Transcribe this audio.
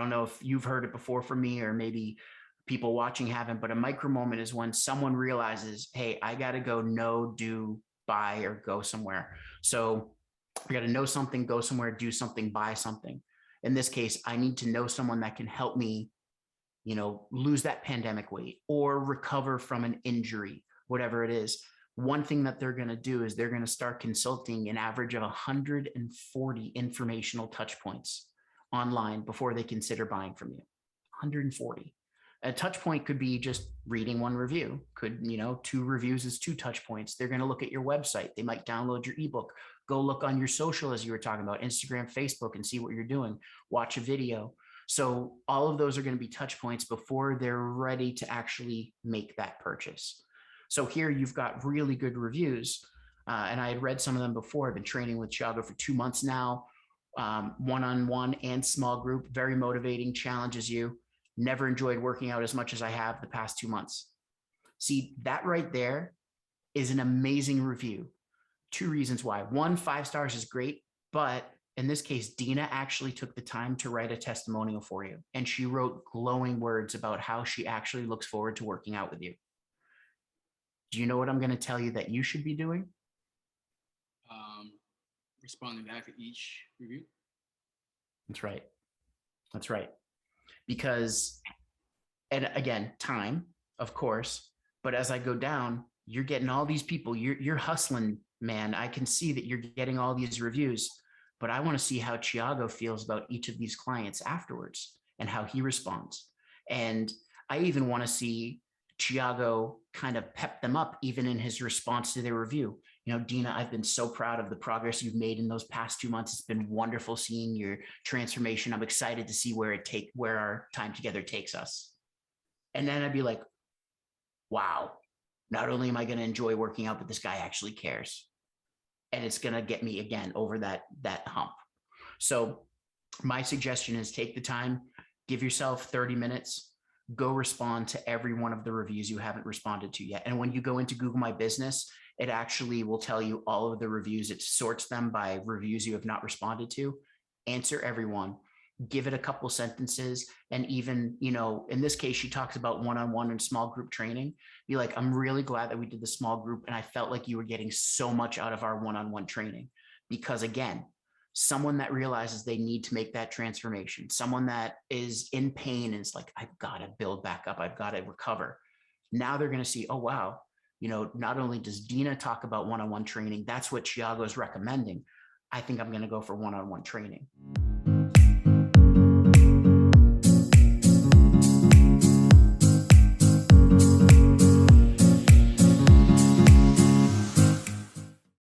don't know if you've heard it before from me, or maybe people watching haven't, but a micro moment is when someone realizes, hey, I got to go know, do, buy, or go somewhere. So I got to know something, go somewhere, do something, buy something. In this case, I need to know someone that can help me, lose that pandemic weight or recover from an injury, whatever it is. One thing that they're going to do is they're going to start consulting an average of 140 informational touch points online before they consider buying from you. 140. A touch point could be just reading one review. Could, 2 reviews is 2 touch points. They're going to look at your website. They might download your ebook. Go look on your social, as you were talking about, Instagram, Facebook, and see what you're doing. Watch a video. So all of those are going to be touch points before they're ready to actually make that purchase. So here you've got really good reviews. And I had read some of them before. I've been training with Thiago for 2 months now, one-on-one and small group, very motivating, challenges you. Never enjoyed working out as much as I have the past 2 months. See, that right there is an amazing review. 2 reasons why. 1, 5 stars is great, but in this case, Dina actually took the time to write a testimonial for you. And she wrote glowing words about how she actually looks forward to working out with you. Do you know what I'm going to tell you that you should be doing? Responding back to each review. That's right. That's right. Because, and again, time, of course, but as I go down, you're getting all these people, you're hustling, man. I can see that you're getting all these reviews, but I want to see how Thiago feels about each of these clients afterwards and how he responds. And I even want to see Thiago kind of pep them up, even in his response to their review. Dina, I've been so proud of the progress you've made in those past 2 months. It's been wonderful seeing your transformation. I'm excited to see where our time together takes us. And then I'd be like, wow, not only am I going to enjoy working out, but this guy actually cares. And it's going to get me again over that hump. So my suggestion is take the time, give yourself 30 minutes, go respond to every one of the reviews you haven't responded to yet. And when you go into Google My Business, it actually will tell you all of the reviews. It sorts them by reviews you have not responded to. Answer everyone, give it a couple sentences. And even, in this case, she talks about one-on-one and small group training. Be like, I'm really glad that we did the small group. And I felt like you were getting so much out of our one-on-one training. Because again, someone that realizes they need to make that transformation, someone that is in pain and is like, I've got to build back up. I've got to recover. Now they're going to see, oh, wow. Not only does Dina talk about one-on-one training, that's what Thiago is recommending. I think I'm going to go for one-on-one training.